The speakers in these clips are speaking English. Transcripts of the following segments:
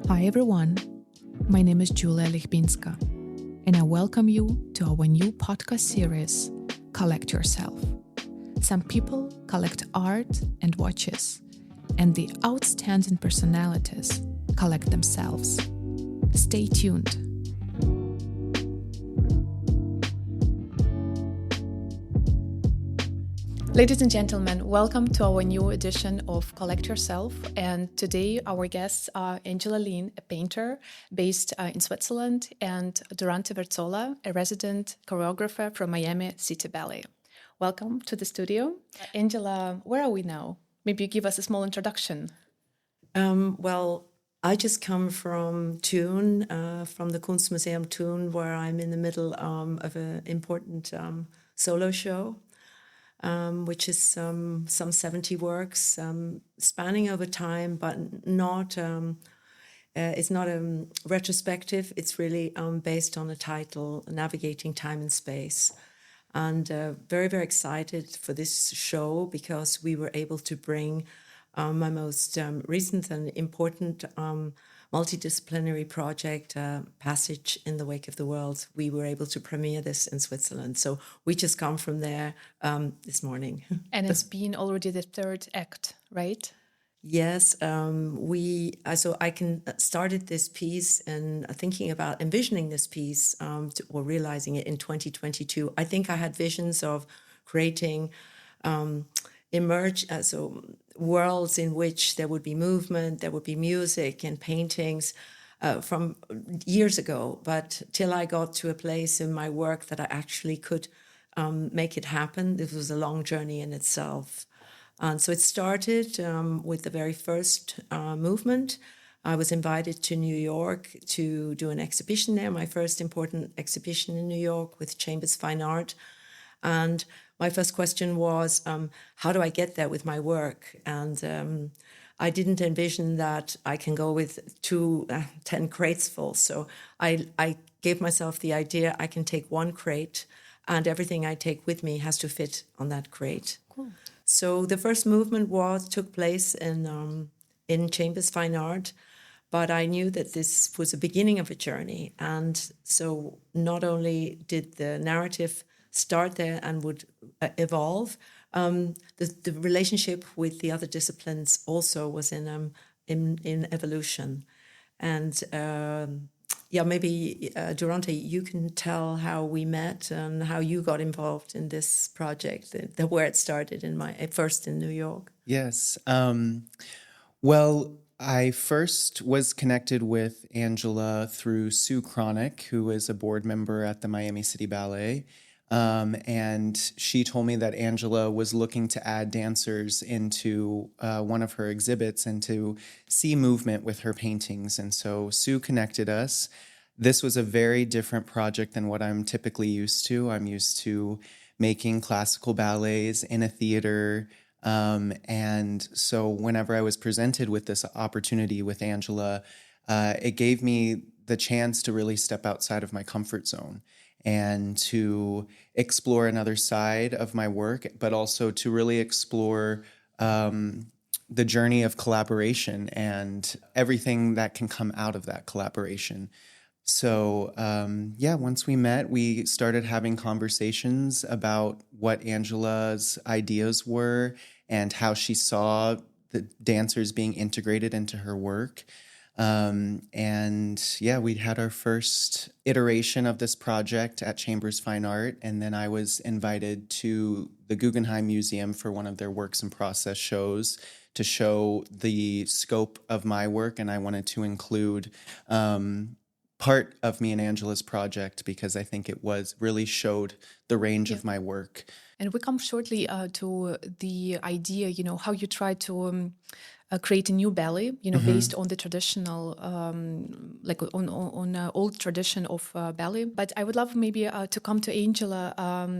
Hi everyone, my name is Julia Lechbinska, and I welcome you to our new podcast series, Collect Yourself. Some people collect art and watches, and the outstanding personalities collect themselves. Stay tuned. Ladies and gentlemen, welcome to our new edition of Collect Yourself. And today our guests are Angela Lyn, a painter based in Switzerland, and Durante Verzola, a resident choreographer from Miami City Ballet. Welcome to the studio. Angela, where are we now? Maybe you give us a small introduction. I just come from Thun, from the Kunstmuseum Thun, where I'm in the middle of an important solo show. Which is some 70 works spanning over time, but not. It's not a retrospective. It's really based on a title, Navigating Time and Space. And very, very excited for this show because we were able to bring my most recent and important multi-disciplinary project, Passage in the Wake of the World. We were able to premiere this in Switzerland. So we just come from there this morning. And it's been already the third act, right? Yes, I started this piece and thinking about envisioning this piece or realizing it in 2022. I think I had visions of creating worlds in which there would be movement, there would be music and paintings from years ago. But till I got to a place in my work that I actually could make it happen, this was a long journey in itself. And so it started with the very first movement. I was invited to New York to do an exhibition there, my first important exhibition in New York with Chambers Fine Art. And my first question was, how do I get there with my work? And I didn't envision that I can go with 10 crates full. So I gave myself the idea I can take one crate and everything I take with me has to fit on that crate. Cool. So the first movement took place in Chambers Fine Art, but I knew that this was the beginning of a journey. And so not only did the narrative start there and would evolve, the relationship with the other disciplines also was in evolution. And maybe Durante, you can tell how we met and how you got involved in this project, where it started first in New York. Yes. I first was connected with Angela through Sue Cronick, who is a board member at the Miami City Ballet. And she told me that Angela was looking to add dancers into one of her exhibits and to see movement with her paintings. And so Sue connected us. This was a very different project than what I'm typically used to. I'm used to making classical ballets in a theater. And so whenever I was presented with this opportunity with Angela, it gave me the chance to really step outside of my comfort zone and to explore another side of my work, but also to really explore the journey of collaboration and everything that can come out of that collaboration. So, once we met, we started having conversations about what Angela's ideas were and how she saw the dancers being integrated into her work. We had our first iteration of this project at Chambers Fine Art, and then I was invited to the Guggenheim Museum for one of their works in process shows to show the scope of my work, and I wanted to include part of me and Angela's project because I think it really showed the range of my work. And we come shortly to the idea, how you try to create a new ballet, based on the traditional, on old tradition of ballet. But I would love maybe to come to Angela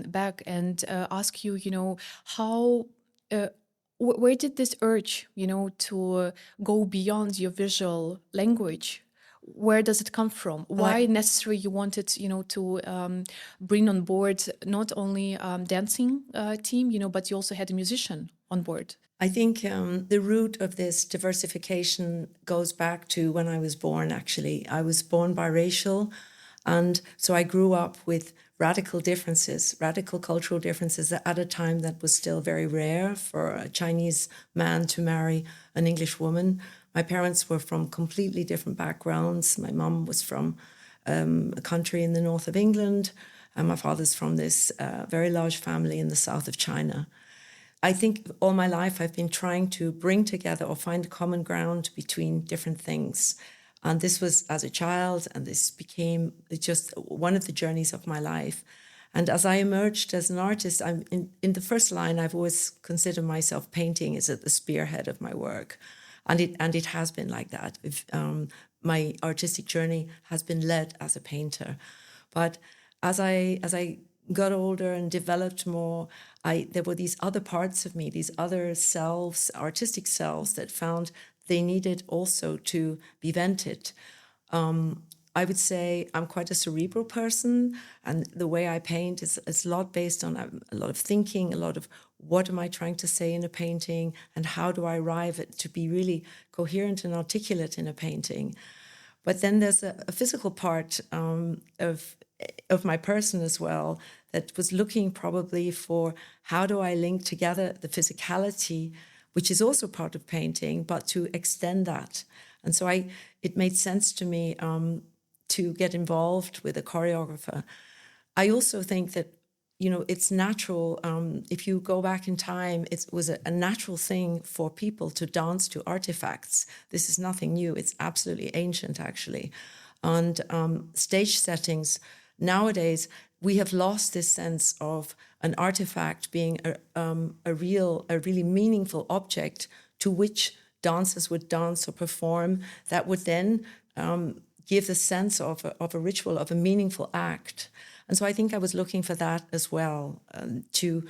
back and ask you, how, where did this urge, to go beyond your visual language? where does it come from? Why necessary you wanted, to bring on board not only dancing team, but you also had a musician on board? I think the root of this diversification goes back to when I was born, actually. I was born biracial, and so I grew up with radical differences, radical cultural differences at a time that was still very rare for a Chinese man to marry an English woman. My parents were from completely different backgrounds. My mum was from a country in the north of England, and my father's from this very large family in the south of China. I think all my life I've been trying to bring together or find common ground between different things. And this was as a child, and this became just one of the journeys of my life. And as I emerged as an artist, I'm in the first line, I've always considered myself painting is at the spearhead of my work. And it has been like that. My artistic journey has been led as a painter. But as I got older and developed more, there were these other parts of me, these other selves, artistic selves, that found they needed also to be vented. I would say I'm quite a cerebral person, and the way I paint is a lot based on a lot of thinking, a lot of what am I trying to say in a painting, and how do I arrive at to be really coherent and articulate in a painting. But then there's a physical part of my person as well that was looking probably for how do I link together the physicality, which is also part of painting, but to extend that. And so it made sense to me to get involved with a choreographer. I also think that, it's natural. If you go back in time, it was a natural thing for people to dance to artifacts. This is nothing new. It's absolutely ancient, actually. And stage settings, nowadays, we have lost this sense of an artifact being a really meaningful object to which dancers would dance or perform that would then give the sense of a ritual, of a meaningful act. And so I think I was looking for that as well, to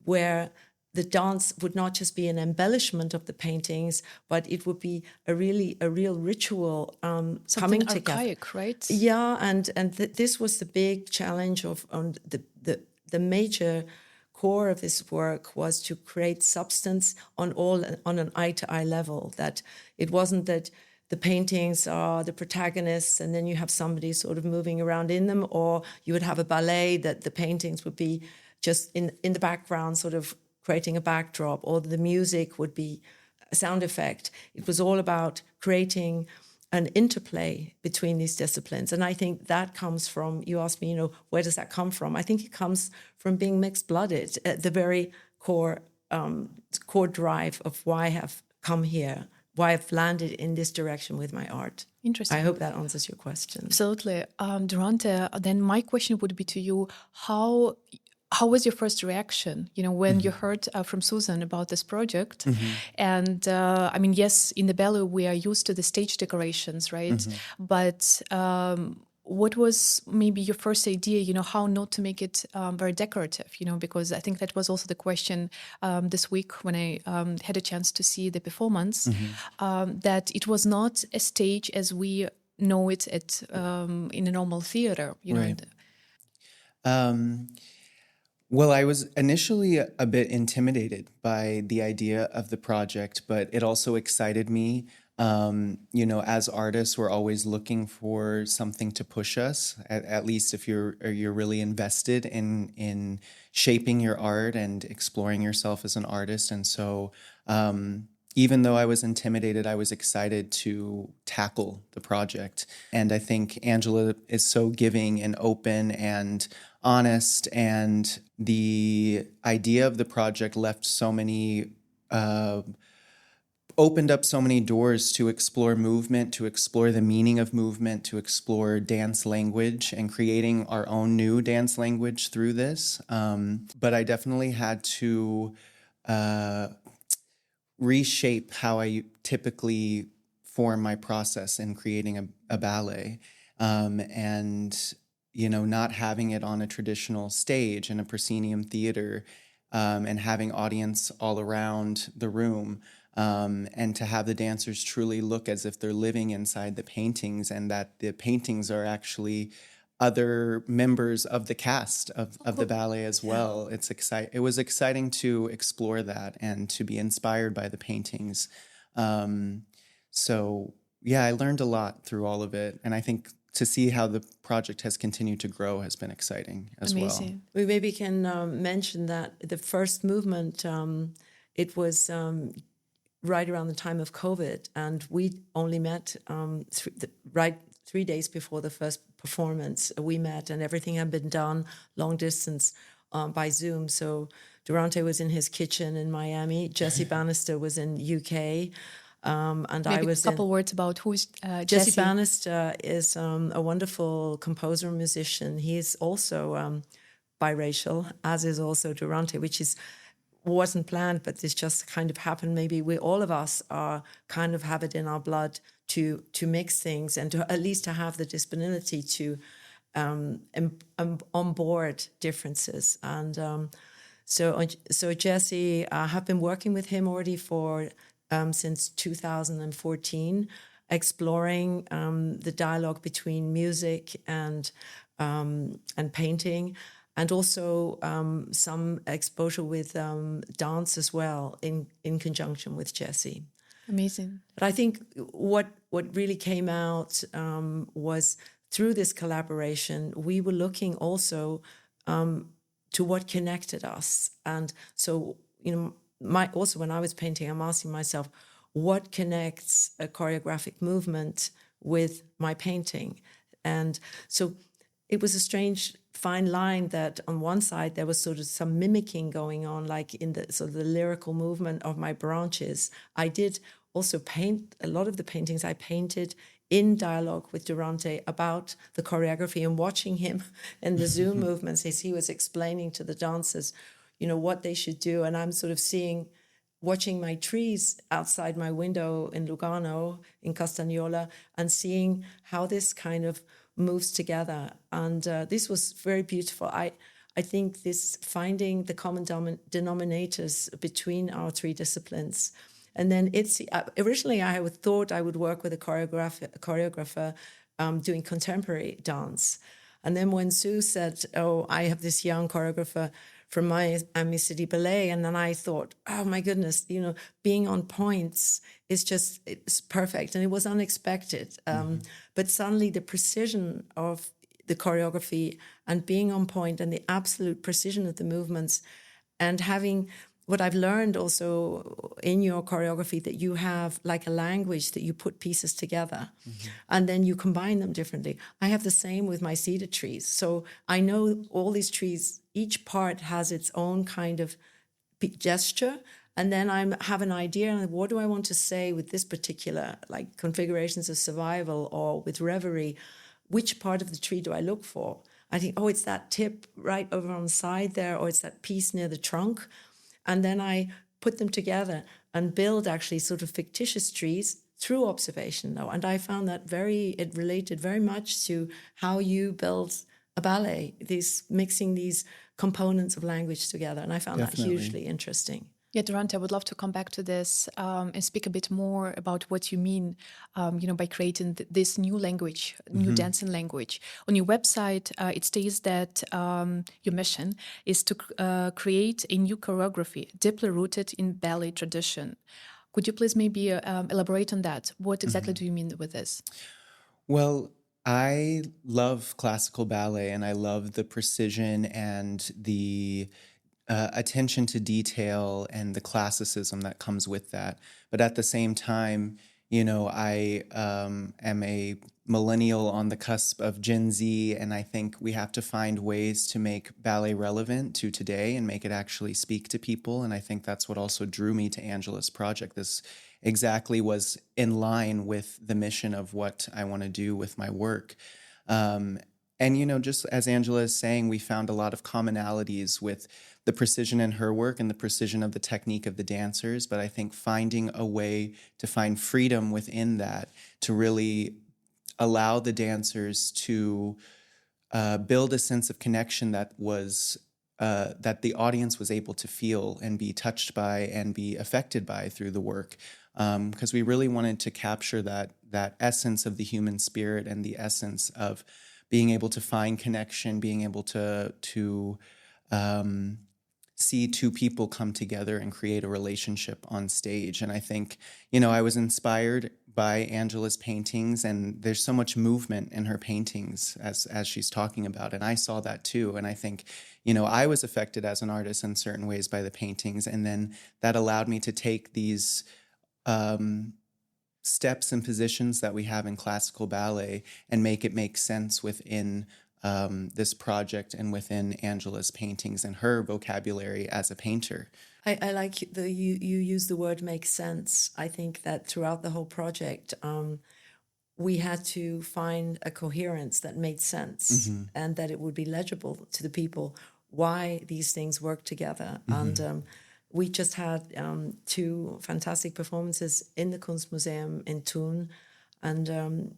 where the dance would not just be an embellishment of the paintings, but it would be a real ritual coming together. Archaic, right? Yeah, and this was the big challenge of the major core of this work was to create substance on an eye-to-eye level. That it wasn't that the paintings are the protagonists and then you have somebody sort of moving around in them, or you would have a ballet that the paintings would be just in the background sort of creating a backdrop, or the music would be a sound effect. It was all about creating an interplay between these disciplines. And I think that comes from, you asked me, where does that come from? I think it comes from being mixed-blooded at the very core drive of why I have come here, why I've landed in this direction with my art. Interesting. I hope that answers your question. Absolutely. Durante, then my question would be to you, how was your first reaction, when you heard from Susan about this project? And yes, in the ballet, we are used to the stage decorations, right? But what was maybe your first idea, how not to make it very decorative, because I think that was also the question this week when I had a chance to see the performance, that it was not a stage as we know it at in a normal theater, Right. Well, I was initially a bit intimidated by the idea of the project, but it also excited me. As artists, we're always looking for something to push us, at least if you're really invested in shaping your art and exploring yourself as an artist. And so even though I was intimidated, I was excited to tackle the project. And I think Angela is so giving and open and honest, and the idea of the project left so many opened up so many doors to explore movement, to explore the meaning of movement, to explore dance language and creating our own new dance language through this. But I definitely had to reshape how I typically form my process in creating a ballet. And not having it on a traditional stage in a proscenium theater, and having audience all around the room, and to have the dancers truly look as if they're living inside the paintings, and that the paintings are actually other members of the cast of the ballet as well. It was exciting to explore that and to be inspired by the paintings. So yeah, I learned a lot through all of it, and I think to see how the project has continued to grow has been exciting as Amazing. We maybe can mention that the first movement, it was right around the time of COVID, and we only met 3 days before the first performance. We met, and everything had been done long distance by Zoom. So Durante was in his kitchen in Miami. Jesse Bannister was in UK. And Maybe I was a couple words about who's Jesse Bannister is a wonderful composer and musician. He is also biracial, as is also Durante, which wasn't planned, but this just kind of happened. Maybe all of us are kind of have it in our blood to mix things, and to at least to have the disponibility to onboard differences. And so Jesse, I have been working with him already for since 2014, exploring the dialogue between music and painting, and also some exposure with dance as well in conjunction with Jesse. Amazing. But I think what really came out was through this collaboration, we were looking also to what connected us. And so, also when I was painting, I'm asking myself, what connects a choreographic movement with my painting? And so it was a strange fine line that on one side there was sort of some mimicking going on, like in the sort of the lyrical movement of my branches. I did also paint a lot of the paintings I painted in dialogue with Durante about the choreography, and watching him in the Zoom movements as he was explaining to the dancers, what they should do. And I'm sort of watching my trees outside my window in Lugano, in Castagnola, and seeing how this kind of moves together. And this was very beautiful. I think this finding the common denominators between our three disciplines. And then originally I thought I would work with a choreographer doing contemporary dance. And then when Sue said, oh, I have this young choreographer from Miami City Ballet, and then I thought, oh my goodness, being on points it's perfect. And it was unexpected. But suddenly the precision of the choreography and being on point and the absolute precision of the movements, and having what I've learned also in your choreography, that you have like a language that you put pieces together and then you combine them differently. I have the same with my cedar trees. So I know all these trees, each part has its own kind of gesture. And then I have an idea, what do I want to say with this particular, like configurations of survival or with reverie? Which part of the tree do I look for? I think, oh, it's that tip right over on the side there, or it's that piece near the trunk. And then I put them together and build actually sort of fictitious trees through observation, though. And I found that it related very much to how you build a ballet, mixing these components of language together. And I found that hugely interesting. Yeah, Durante, I would love to come back to this and speak a bit more about what you mean, by creating this new language, new dancing language. On your website, it states that your mission is to create a new choreography deeply rooted in ballet tradition. Could you please maybe elaborate on that? What exactly do you mean with this? Well, I love classical ballet, and I love the precision and the attention to detail and the classicism that comes with that. But at the same time, I am a millennial on the cusp of Gen Z, and I think we have to find ways to make ballet relevant to today and make it actually speak to people. And I think that's what also drew me to Angela's project. This exactly was in line with the mission of what I want to do with my work. And, just as Angela is saying, we found a lot of commonalities with the precision in her work and the precision of the technique of the dancers. But I think finding a way to find freedom within that, to really allow the dancers to build a sense of connection that was that the audience was able to feel and be touched by and be affected by through the work, because we really wanted to capture that essence of the human spirit and the essence of being able to find connection, being able to see two people come together and create a relationship on stage. And I think, I was inspired by Angela's paintings, and there's so much movement in her paintings as she's talking about. And I saw that too. And I think, I was affected as an artist in certain ways by the paintings. And then that allowed me to take these steps and positions that we have in classical ballet and make it make sense within this project and within Angela's paintings and her vocabulary as a painter. I like you use the word make sense. I think that throughout the whole project, we had to find a coherence that made sense and that it would be legible to the people why these things work together. And we just had 2 fantastic performances in the Kunstmuseum in Thun, and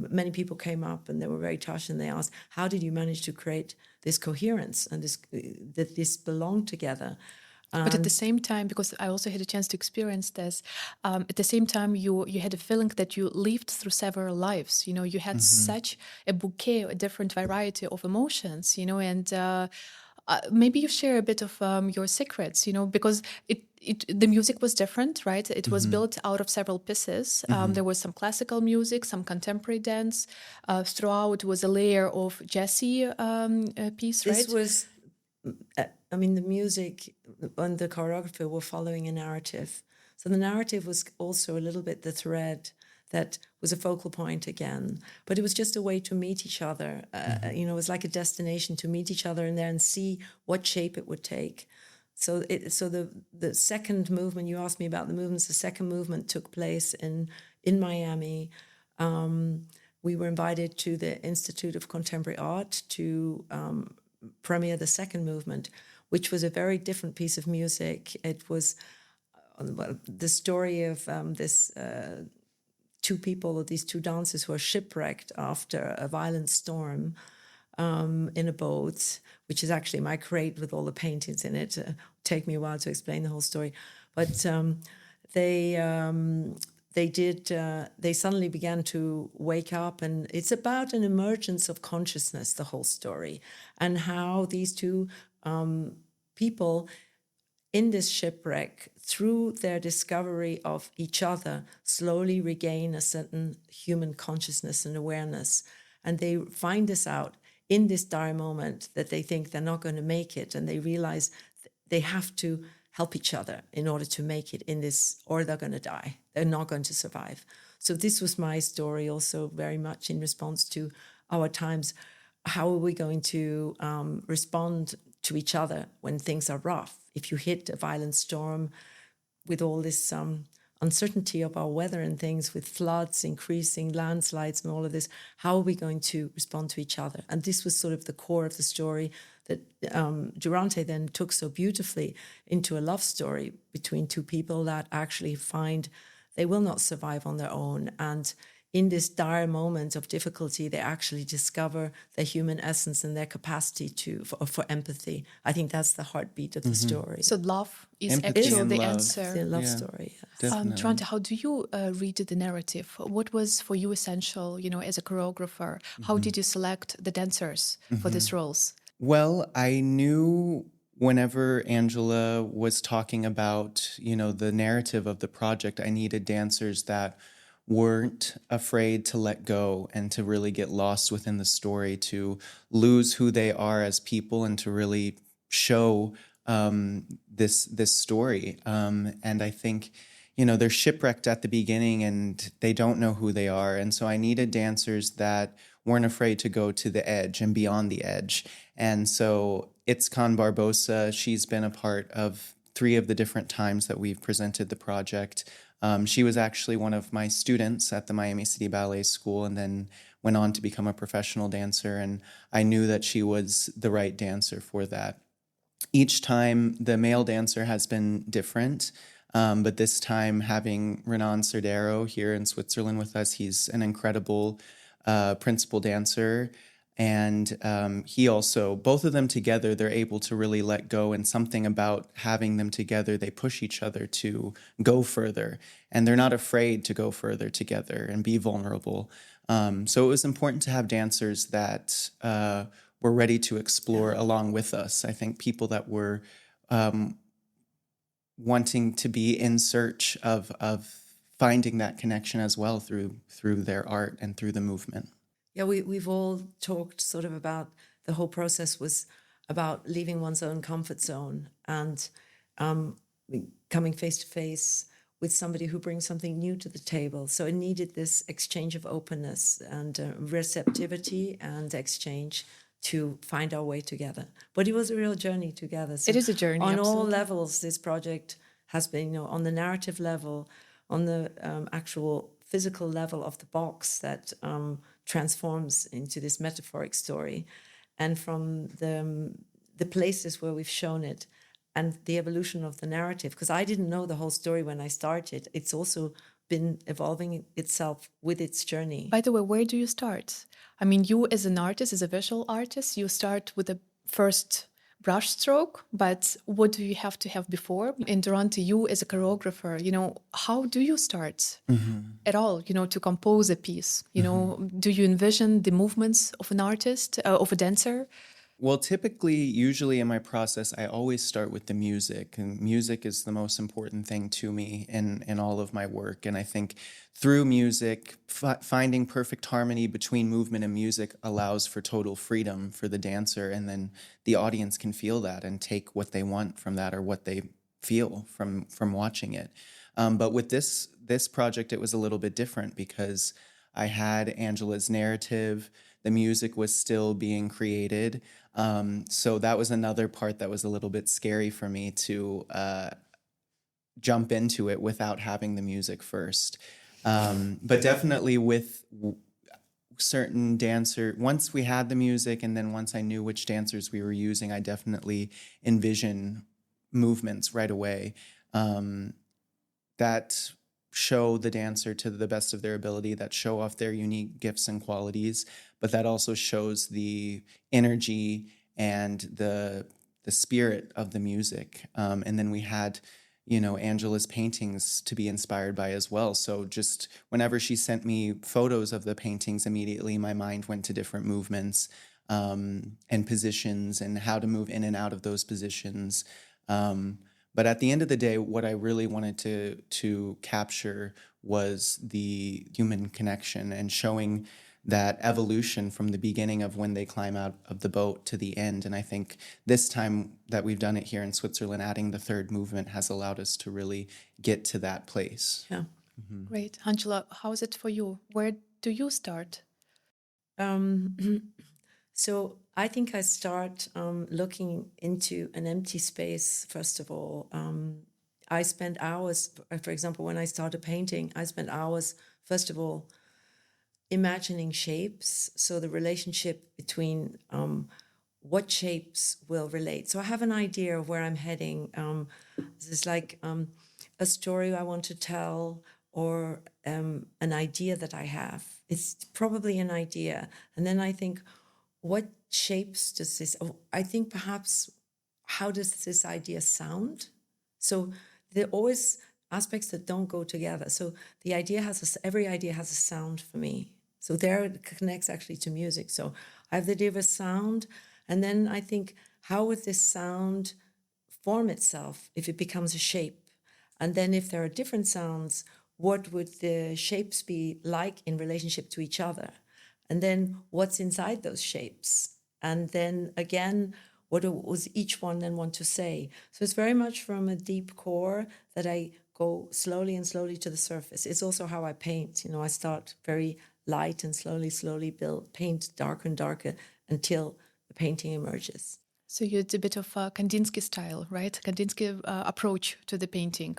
many people came up and they were very touched, and they asked, how did you manage to create this coherence and that this belonged together? But at the same time, because I also had a chance to experience this, at the same time, you had a feeling that you lived through several lives. You had such a bouquet, a different variety of emotions, and maybe you share a bit of your secrets, because the music was different, right? It was built out of several pieces. There was some classical music, some contemporary dance. Throughout was a layer of jazzy piece, right? This was, the music and the choreography were following a narrative. So the narrative was also a little bit the thread that was a focal point again. But it was just a way to meet each other. It was like a destination to meet each other in there and see what shape it would take. So the second movement, you asked me about the movements, the second movement took place in Miami. We were invited to the Institute of Contemporary Art to premiere the second movement, which was a very different piece of music. It was the story of this 2 people, these 2 dancers who are shipwrecked after a violent storm in a boat, which is actually my crate with all the paintings in it. Take me a while to explain the whole story. But they suddenly began to wake up, and it's about an emergence of consciousness, the whole story, and how these 2 people in this shipwreck, through their discovery of each other, slowly regain a certain human consciousness and awareness. And they find this out in this dire moment that they think they're not going to make it, and they realize they have to help each other in order to make it in this, or they're going to die. They're not going to survive. So this was my story also very much in response to our times. How are we going to respond to each other when things are rough? If you hit a violent storm with all this uncertainty of our weather and things, with floods, increasing landslides and all of this, how are we going to respond to each other? And this was sort of the core of the story that Durante then took so beautifully into a love story between 2 people that actually find they will not survive on their own. And in this dire moment of difficulty, they actually discover their human essence and their capacity for empathy. I think that's the heartbeat of the story. So love is Empathy actually and the love. answer. The love story. Yes. Definitely. Durante, how do you read the narrative? What was for you essential, as a choreographer? How did you select the dancers for these roles? Well, I knew whenever Angela was talking about, the narrative of the project, I needed dancers that weren't afraid to let go and to really get lost within the story, to lose who they are as people and to really show this story. And I think, they're shipwrecked at the beginning and they don't know who they are. And so I needed dancers that weren't afraid to go to the edge and beyond the edge. And so Itzkan Barbosa, she's been a part of 3 of the different times that we've presented the project. She was actually one of my students at the Miami City Ballet School and then went on to become a professional dancer. And I knew that she was the right dancer for that. Each time the male dancer has been different, but this time having Renan Cerdero here in Switzerland with us, he's an incredible principal dancer. And he also, both of them together, they're able to really let go. And something about having them together, they push each other to go further. And they're not afraid to go further together and be vulnerable. So it was important to have dancers that were ready to explore along with us. I think people that were wanting to be in search of finding that connection as well through their art and through the movement. Yeah, we've all talked sort of about the whole process was about leaving one's own comfort zone and coming face to face with somebody who brings something new to the table. So it needed this exchange of openness and receptivity and exchange to find our way together. But it was a real journey together. So it is a journey, on all absolutely. levels. This project has been, on the narrative level, on the actual physical level of the box that transforms into this metaphoric story, and from the places where we've shown it, and the evolution of the narrative. Because I didn't know the whole story when I started. It's also been evolving itself with its journey. By the way, where do you start? I mean, you as an artist, as a visual artist, you start with the first brush stroke, but what do you have to have before? In Durante, you as a choreographer, how do you start at all, to compose a piece? Do you envision the movements of an artist, of a dancer? Well, typically, usually in my process, I always start with the music, and music is the most important thing to me in all of my work. And I think through music, finding perfect harmony between movement and music allows for total freedom for the dancer, and then the audience can feel that and take what they want from that or what they feel from watching it. But with this project, it was a little bit different because I had Angela's narrative. The music was still being created. So that was another part that was a little bit scary for me to jump into it without having the music first. But definitely with certain once we had the music and then once I knew which dancers we were using, I definitely envision movements right away that show the dancer to the best of their ability, that show off their unique gifts and qualities, but that also shows the energy and the spirit of the music. And then we had, Angela's paintings to be inspired by as well. So just whenever she sent me photos of the paintings, immediately my mind went to different movements and positions and how to move in and out of those positions. But at the end of the day, what I really wanted to capture was the human connection and showing that evolution from the beginning of when they climb out of the boat to the end. And I think this time that we've done it here in Switzerland, adding the third movement has allowed us to really get to that place. Yeah. Mm-hmm. Great. Angela, how is it for you? Where do you start? So I think I start looking into an empty space, first of all. I spend hours, for example, when I start a painting, I spend hours, first of all, imagining shapes. So the relationship between what shapes will relate. So I have an idea of where I'm heading. This is like a story I want to tell or an idea that I have. It's probably an idea. And then I think, what shapes does this, I think perhaps, how does this idea sound? So there are always aspects that don't go together. So the idea every idea has a sound for me. So there it connects actually to music. So I have the idea of a sound, and then I think, how would this sound form itself if it becomes a shape? And then if there are different sounds, what would the shapes be like in relationship to each other? And then what's inside those shapes? And then again, what was each one then want to say? So it's very much from a deep core that I go slowly and slowly to the surface. It's also how I paint. I start very light and slowly paint darker and darker until the painting emerges. So you did a bit of a Kandinsky style, right? Kandinsky approach to the painting.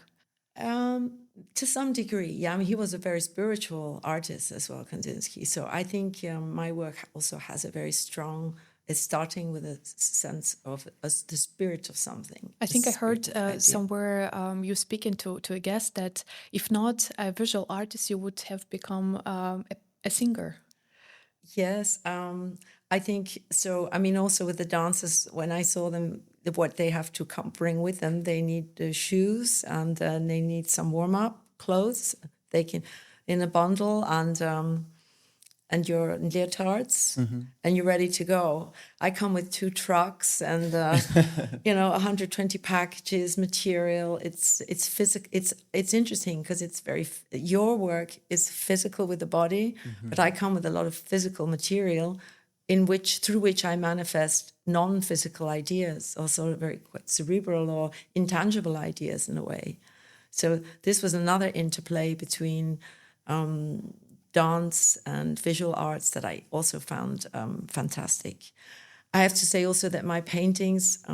To some degree, yeah. I mean, he was a very spiritual artist as well, Kandinsky. So I think my work also has a very strong. It's starting with a sense of the spirit of something. I think I heard somewhere you speaking to a guest that if not a visual artist, you would have become a singer. Yes, I think so. I mean, also with the dancers, when I saw them, what they have to bring with them, they need the shoes and they need some warm up clothes. They can in a bundle and your leotards, and you're ready to go. I come with 2 trucks and 120 packages, material. It's physical. It's interesting because it's your work is physical with the body, but I come with a lot of physical material through which I manifest non-physical ideas, also very quite cerebral or intangible ideas in a way. So this was another interplay between dance and visual arts that I also found fantastic. I have to say also that my paintings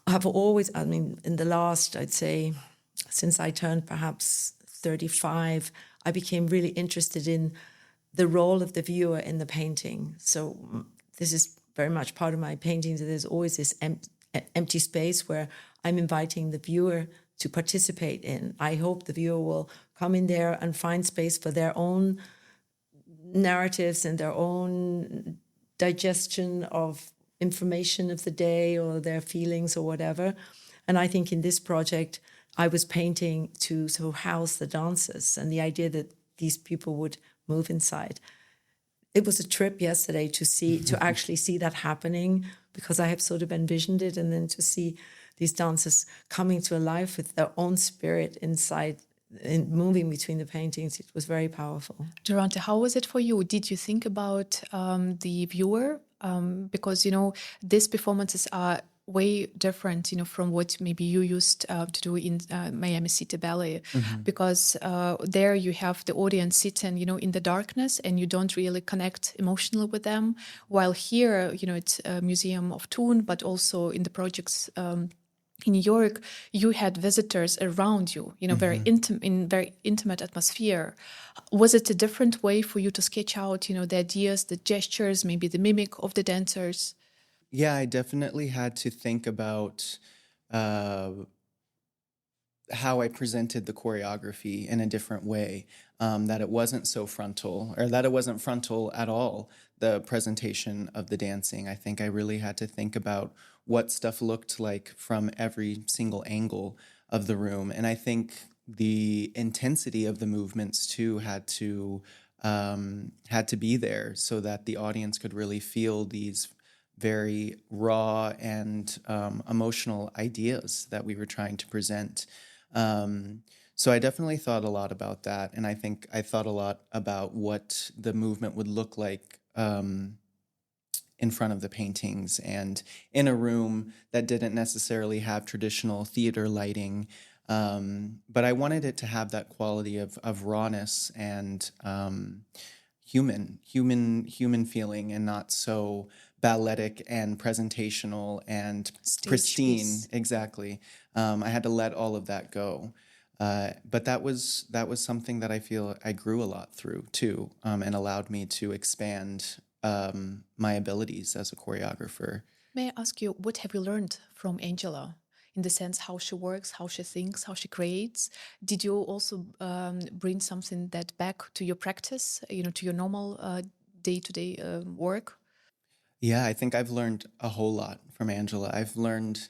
have always, I mean, in the last, I'd say, since I turned perhaps 35, I became really interested in the role of the viewer in the painting. So this is very much part of my paintings. There's always this empty space where I'm inviting the viewer to participate in. I hope the viewer will come in there and find space for their own narratives and their own digestion of information of the day or their feelings or whatever. And I think in this project, I was painting to sort of house the dancers and the idea that these people would move inside. It was a trip yesterday to actually see that happening, because I have sort of envisioned it, and then to see these dancers coming to life with their own spirit inside and moving between the paintings. It was very powerful. Durante, how was it for you? Did you think about the viewer? Because, these performances are way different, from what maybe you used to do in Miami City Ballet, because there you have the audience sitting, in the darkness, and you don't really connect emotionally with them. While here, it's a Museum of Thun, but also in the projects in New York, you had visitors around you, very intimate atmosphere. Was it a different way for you to sketch out, the ideas, the gestures, maybe the mimic of the dancers? Yeah, I definitely had to think about how I presented the choreography in a different way, that it wasn't so frontal, or that it wasn't frontal at all, the presentation of the dancing. I think I really had to think about what stuff looked like from every single angle of the room. And I think the intensity of the movements too had to be there so that the audience could really feel these very raw and emotional ideas that we were trying to present. So I definitely thought a lot about that. And I think I thought a lot about what the movement would look like in front of the paintings and in a room that didn't necessarily have traditional theater lighting. But I wanted it to have that quality of rawness and human feeling, and not so balletic and presentational and pristine. Exactly. I had to let all of that go. But that was something that I feel I grew a lot through too, and allowed me to expand my abilities as a choreographer. May I ask you, what have you learned from Angela? In the sense, how she works, how she thinks, how she creates. Did you also bring something that back to your practice, to your normal day-to-day work? Yeah, I think I've learned a whole lot from Angela. I've learned,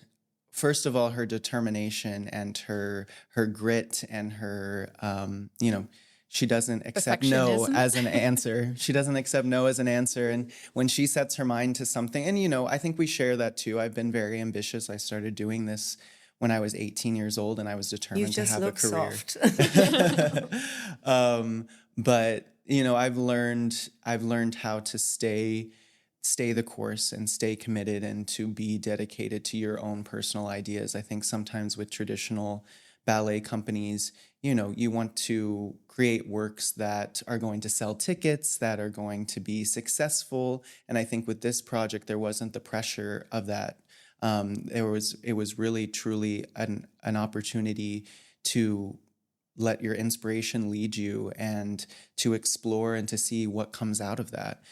first of all, her determination and her grit and her, she doesn't accept no as an answer. She doesn't accept no as an answer. And when she sets her mind to something, and, I think we share that too. I've been very ambitious. I started doing this when I was 18 years old, and I was determined to have a career. Soft. But, I've learned how to stay the course and stay committed and to be dedicated to your own personal ideas. I think sometimes with traditional ballet companies, you want to create works that are going to sell tickets, that are going to be successful. And I think with this project, there wasn't the pressure of that. It was really, truly an opportunity to let your inspiration lead you and to explore and to see what comes out of that.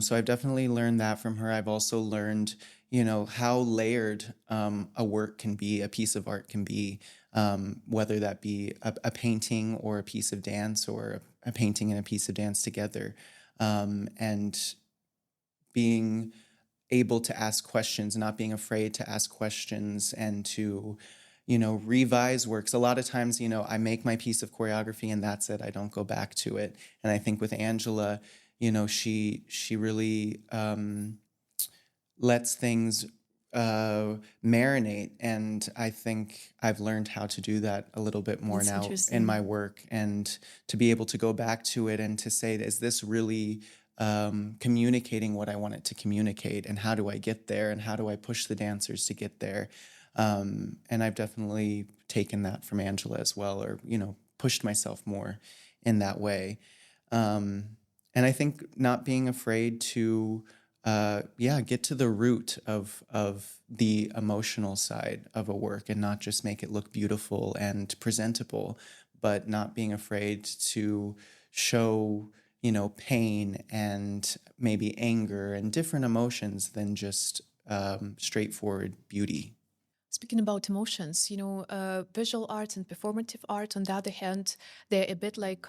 So I've definitely learned that from her. I've also learned, how layered a work can be, a piece of art can be, whether that be a painting or a piece of dance, or a painting and a piece of dance together. and being able to ask questions, not being afraid to ask questions and to, revise works. A lot of times, I make my piece of choreography and that's it. I don't go back to it. And I think with Angela, she really lets things marinate. And I think I've learned how to do that a little bit more now in my work, and to be able to go back to it and to say, is this really communicating what I want it to communicate, and how do I get there, and how do I push the dancers to get there? And I've definitely taken that from Angela as well, or, pushed myself more in that way. And I think not being afraid to, get to the root of the emotional side of a work, and not just make it look beautiful and presentable, but not being afraid to show, pain and maybe anger and different emotions than just straightforward beauty. Speaking about emotions, visual arts and performative art, on the other hand, they're a bit like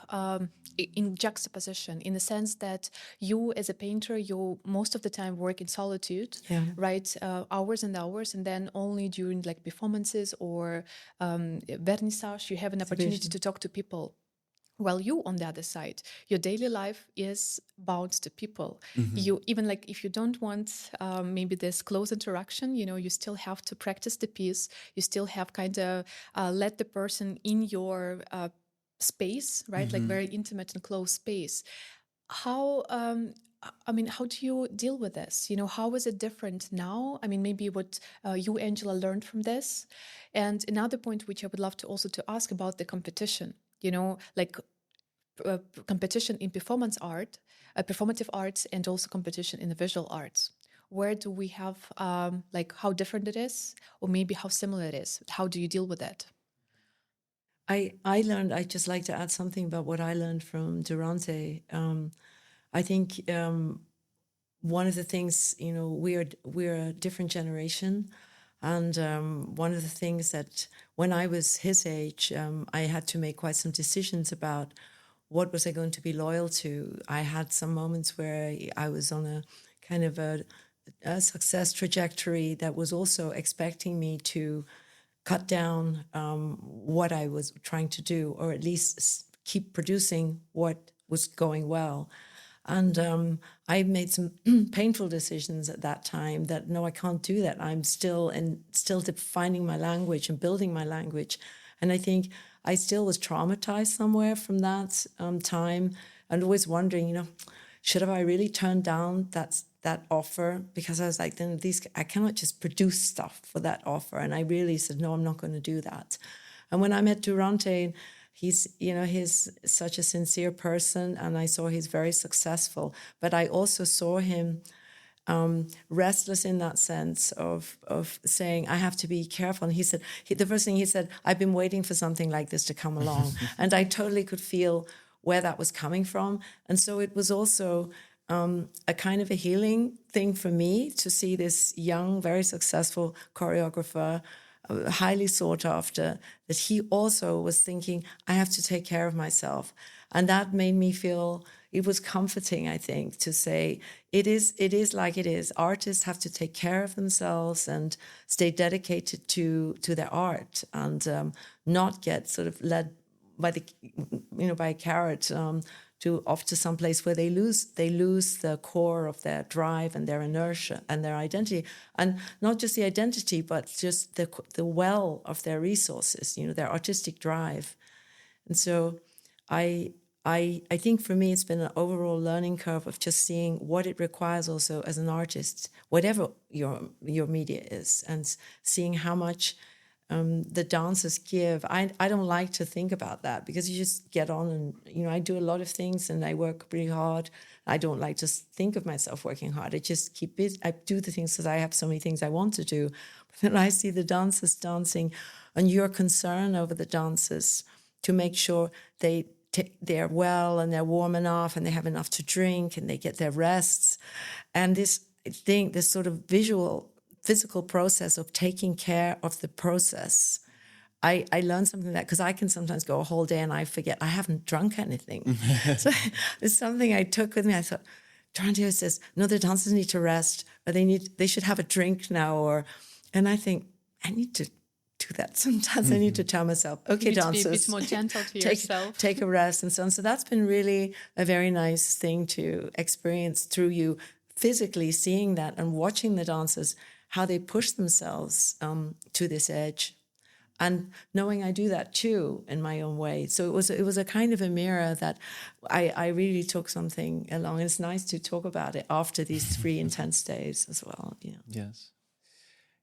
in juxtaposition, in the sense that you as a painter, you most of the time work in solitude, right? Hours and hours, and then only during like performances or vernissage, you have an opportunity to talk to people. While you, on the other side, your daily life is bound to people. You even like if you don't want maybe this close interaction, you still have to practice the piece. You still have kind of let the person in your space, right? Like very intimate and close space. How how do you deal with this? How is it different now? Maybe what you, Angela, learned from this. And another point which I would love to also to ask about the competition. Competition in performance art, performative arts, and also competition in the visual arts. Where do we have, how different it is, or maybe how similar it is? How do you deal with that? I learned, I'd just like to add something about what I learned from Durante. I think one of the things, we're a different generation. And one of the things that when I was his age, I had to make quite some decisions about what was I going to be loyal to. I had some moments where I was on a kind of a success trajectory that was also expecting me to cut down what I was trying to do, or at least keep producing what was going well. And I made some painful decisions at that time that, no, I can't do that. I'm still defining my language and building my language. And I think I still was traumatized somewhere from that time, and always wondering, should have I really turned down that offer? Because I was like, then I cannot just produce stuff for that offer. And I really said, no, I'm not going to do that. And when I met Durante, he's such a sincere person, and I saw he's very successful. But I also saw him restless in that sense of saying, I have to be careful. And he said, the first thing he said, I've been waiting for something like this to come along. And I totally could feel where that was coming from. And so it was also a kind of a healing thing for me to see this young, very successful choreographer, highly sought after, that he also was thinking, I have to take care of myself. And that made me feel, it was comforting, I think, to say it is like it is. Artists have to take care of themselves and stay dedicated to their art, and not get sort of led by by a carrot off to some place where they lose the core of their drive and their inertia and their identity, and not just the identity, but just the well of their resources, their artistic drive. And so I think for me it's been an overall learning curve of just seeing what it requires also as an artist, whatever your media is, and seeing how much the dancers give. I don't like to think about that, because you just get on and, I do a lot of things and I work pretty hard. I don't like to think of myself working hard. I just keep busy. I do the things because I have so many things I want to do. But then I see the dancers dancing, and your concern over the dancers to make sure they're well and they're warm enough and they have enough to drink and they get their rests. And this sort of physical process of taking care of the process I learned something that, because I can sometimes go a whole day and I forget I haven't drunk anything. So it's something I took with me. I thought, Durante says, no, the dancers need to rest, or they should have a drink now, and I think I need to do that sometimes. I need to tell myself, okay, you need dancers, to be a bit more gentle to yourself. take a rest and so on. So that's been really a very nice thing to experience through you physically seeing that and watching the dancers, how they push themselves to this edge. And knowing I do that too in my own way. So it was a kind of a mirror that I really took something along. It's nice to talk about it after these 3 intense days as well. Yeah. Yes.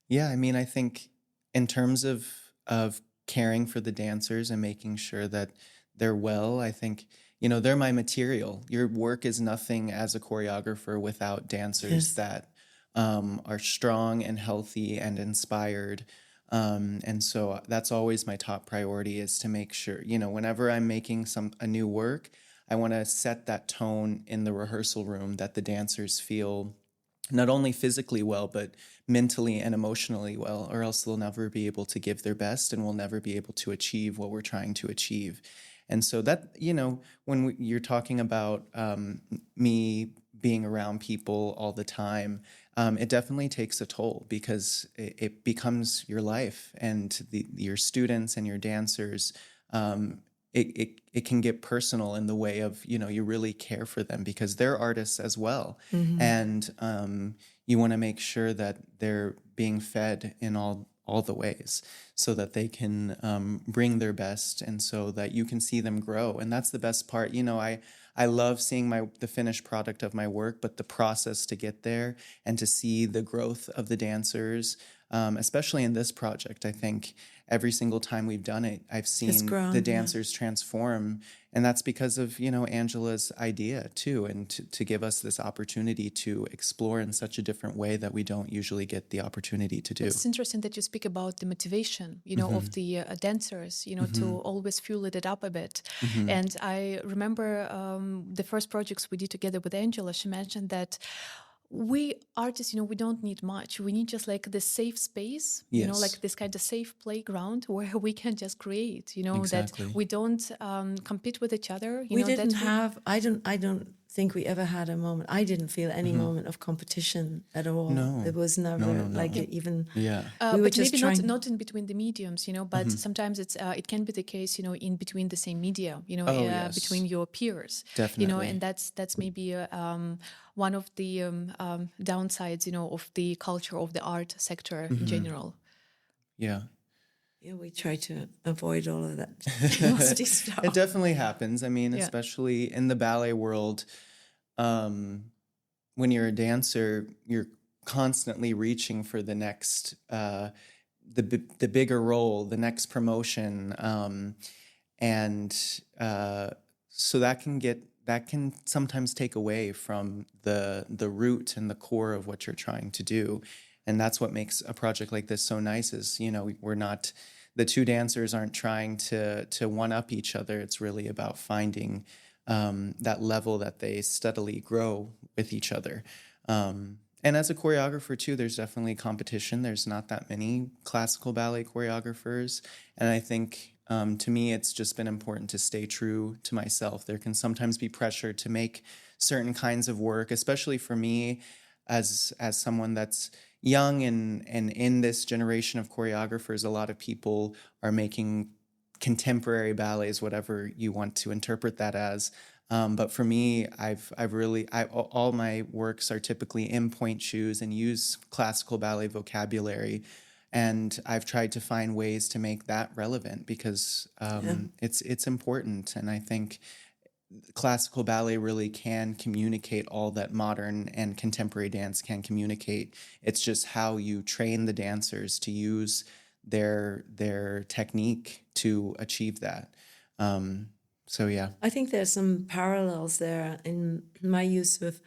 Yeah, I mean, I think in terms of caring for the dancers and making sure that they're well, I think, they're my material. Your work is nothing as a choreographer without dancers that are strong and healthy and inspired. And so that's always my top priority, is to make sure, whenever I'm making a new work, I want to set that tone in the rehearsal room that the dancers feel not only physically well, but mentally and emotionally well, or else they'll never be able to give their best and we'll never be able to achieve what we're trying to achieve. And so that, when you're talking about me being around people all the time, it definitely takes a toll, because it becomes your life, and your students and your dancers, it can get personal in the way of, you really care for them because they're artists as well. Mm-hmm. And you want to make sure that they're being fed in all the ways so that they can bring their best, and so that you can see them grow. And that's the best part. I love seeing the finished product of my work, but the process to get there and to see the growth of the dancers, especially in this project, I think every single time we've done it, I've seen the dancers transform. And that's because of, Angela's idea too, and to give us this opportunity to explore in such a different way that we don't usually get the opportunity to do. It's interesting that you speak about the motivation, of the dancers, to always fuel it up a bit. And I remember the first projects we did together with Angela, she mentioned that we artists, we don't need much. We need just like the safe space, like this kind of safe playground where we can just create, Exactly. that we don't compete with each other. I don't think we ever had a moment. I didn't feel any moment of competition at all. No. It was never even. Yeah. We were but just maybe not in between the mediums, but sometimes it can be the case, in between the same media, yes. between your peers. Definitely. And that's maybe one of the downsides, of the culture of the art sector in general. Yeah. Yeah, we try to avoid all of that nasty stuff. It definitely happens. I mean, especially in the ballet world, when you're a dancer, you're constantly reaching for the next, the bigger role, the next promotion, and so that can sometimes take away from the root and the core of what you're trying to do. And that's what makes a project like this so nice, is, the two dancers aren't trying to one-up each other. It's really about finding that level that they steadily grow with each other. And as a choreographer too, there's definitely competition. There's not that many classical ballet choreographers. And I think, to me, it's just been important to stay true to myself. There can sometimes be pressure to make certain kinds of work, especially for me as someone that's young and in this generation of choreographers. A lot of people are making contemporary ballets, whatever you want to interpret that as. But for me, all my works are typically in point shoes and use classical ballet vocabulary. And I've tried to find ways to make that relevant because it's important. And I think classical ballet really can communicate all that modern and contemporary dance can communicate. It's just how you train the dancers to use their technique to achieve that. So yeah, I think there's some parallels there in my use of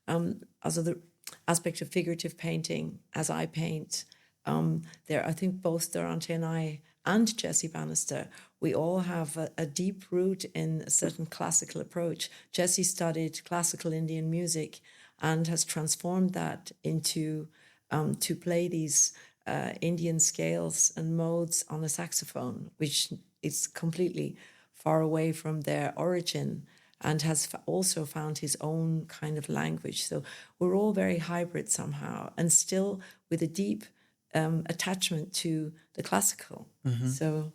also the aspect of figurative painting as I paint. I think both Durante and I and Jessie Bannister, we all have a deep root in a certain classical approach. Jessie studied classical Indian music and has transformed that into to play these Indian scales and modes on a saxophone, which is completely far away from their origin, and has also found his own kind of language. So we're all very hybrid somehow, and still with a deep attachment to the classical. So,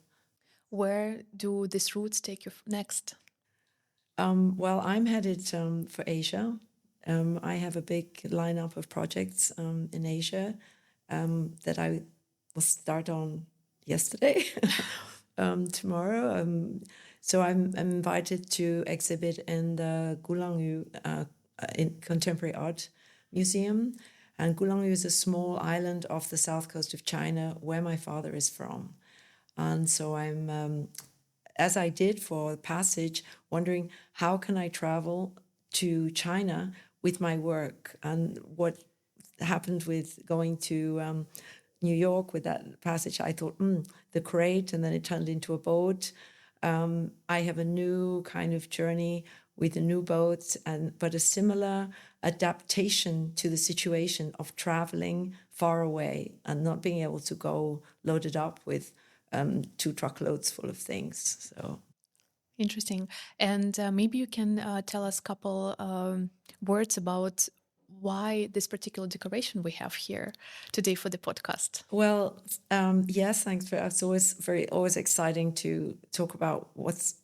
Where do these roots take you next? well, I'm headed for Asia. I have a big lineup of projects in Asia that I will start on yesterday, tomorrow. So I'm invited to exhibit in the Gulangyu in Contemporary Art Museum. And Gulangyu is a small island off the south coast of China where my father is from. And so I'm, as I did for Passage, wondering how can I travel to China with my work, and what happened with going to New York with that Passage. I thought, the crate, and then it turned into a boat. I have a new kind of journey with a new boat, but a similar adaptation to the situation of traveling far away and not being able to go loaded up with 2 truckloads full of things. So Interesting. And maybe you can tell us a couple words about why this particular decoration we have here today for the podcast. well, yes, thanks for. It's always exciting to talk about what's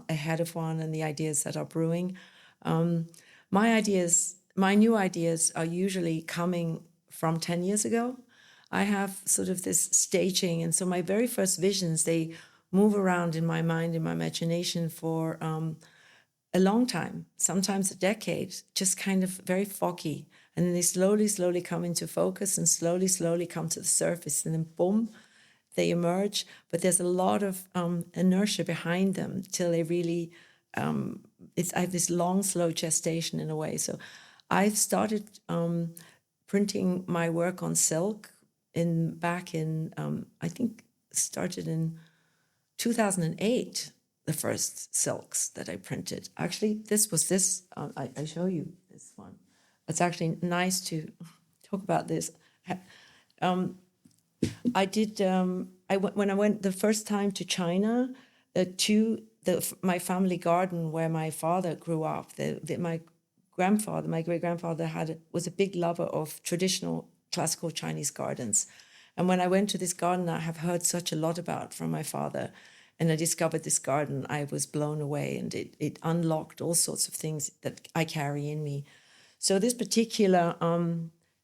ahead of one and the ideas that are brewing. My new ideas are usually coming from 10 years ago. I have sort of this staging, and so my very first visions, they move around in my mind, in my imagination for a long time, sometimes a decade, just kind of very foggy. And then they slowly come into focus and slowly come to the surface. And then boom, they emerge. But there's a lot of inertia behind them till they really, I have this long, slow gestation in a way. So I've started printing my work on silk back in, I think started in 2008, the first silks that I printed. Actually, I show you this one. It's actually nice to talk about this. I did, when I went the first time to China, my family garden where my father grew up, my great-grandfather was a big lover of traditional classical Chinese gardens. And when I went to this garden I have heard such a lot about from my father, and I discovered this garden, I was blown away, and it unlocked all sorts of things that I carry in me. So this particular,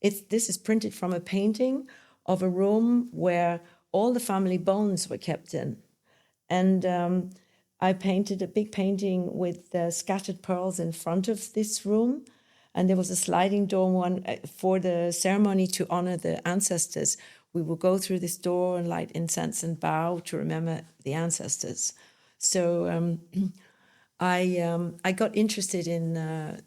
this is printed from a painting of a room where all the family bones were kept in. And I painted a big painting with scattered pearls in front of this room. And there was a sliding door one for the ceremony to honor the ancestors. We will go through this door and light incense and bow to remember the ancestors. So I got interested in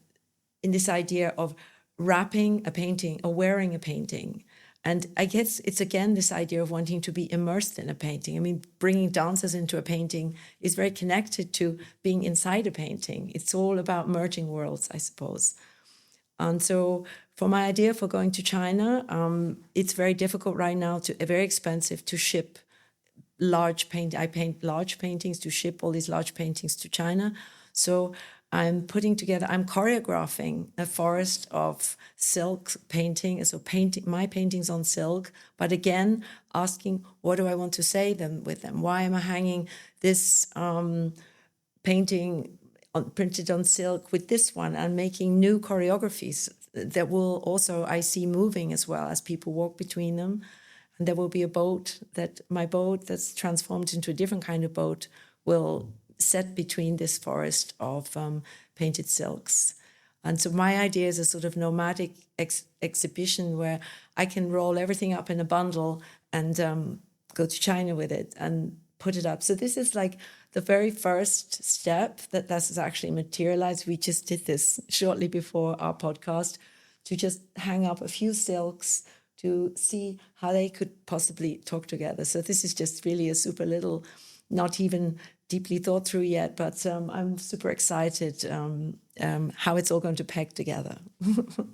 this idea of wrapping a painting or wearing a painting. And I guess it's again this idea of wanting to be immersed in a painting. I mean, bringing dancers into a painting is very connected to being inside a painting. It's all about merging worlds, I suppose. And so for my idea for going to China, it's very difficult right now, very expensive to ship I paint large paintings, to ship all these large paintings to China. So I'm choreographing a forest of silk painting, so my paintings on silk, but again, asking, what do I want to say with them? Why am I hanging this painting printed on silk with this one, and making new choreographies that will also, I see, moving as well as people walk between them. And there will be my boat that's transformed into a different kind of boat will set between this forest of painted silks. And so my idea is a sort of nomadic exhibition where I can roll everything up in a bundle and go to China with it and put it up. So this is like the very first step that this has actually materialized. We just did this shortly before our podcast, to just hang up a few silks to see how they could possibly talk together. So this is just really a super little not even deeply thought through yet, but I'm super excited how it's all going to peg together.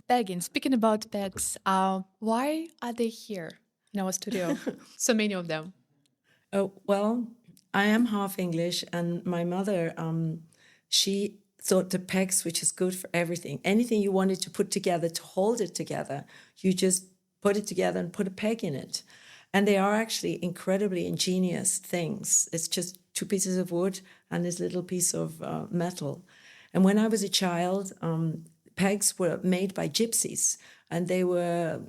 Pegging. Speaking about pegs, why are they here in our studio? So many of them. Oh, well, I am half English, and my mother, she thought the pegs, which is good for everything, anything you wanted to put together to hold it together, you just put it together and put a peg in it. And they are actually incredibly ingenious things. It's just two pieces of wood and this little piece of metal. And when I was a child, pegs were made by gypsies. And they were,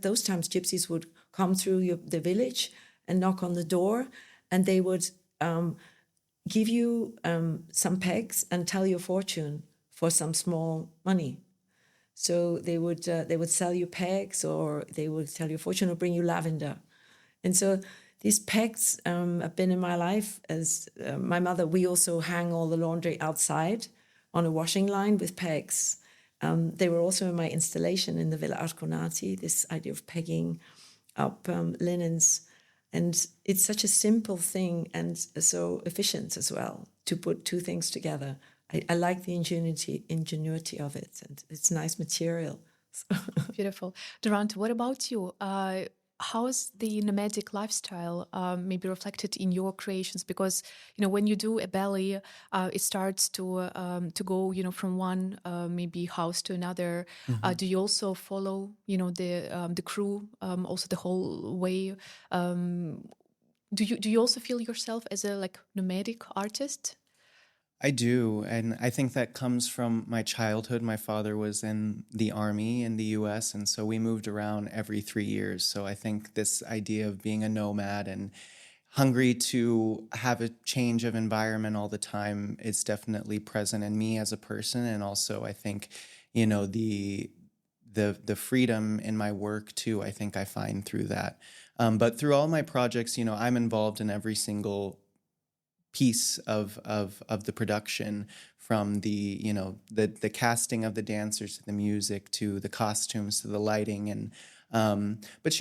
those times, gypsies would come through the village and knock on the door, and they would give you some pegs and tell your fortune for some small money. So they would sell you pegs, or they would tell you fortune, or bring you lavender. And so these pegs have been in my life as my mother. We also hang all the laundry outside on a washing line with pegs. They were also in my installation in the Villa Arconati, this idea of pegging up linens. And it's such a simple thing and so efficient as well to put two things together. I like the ingenuity of it, and it's nice material. Beautiful. Durante, what about you? How is the nomadic lifestyle maybe reflected in your creations? Because when you do a ballet, it starts to go from one maybe house to another. Do you also follow the crew also the whole way? Do you also feel yourself as a nomadic artist? I do. And I think that comes from my childhood. My father was in the army in the US, and so we moved around every 3 years. So I think this idea of being a nomad and hungry to have a change of environment all the time is definitely present in me as a person. And also I think, the freedom in my work too, I think I find through that. But through all my projects, I'm involved in every single piece of the production, from the casting of the dancers to the music to the costumes to the lighting. And but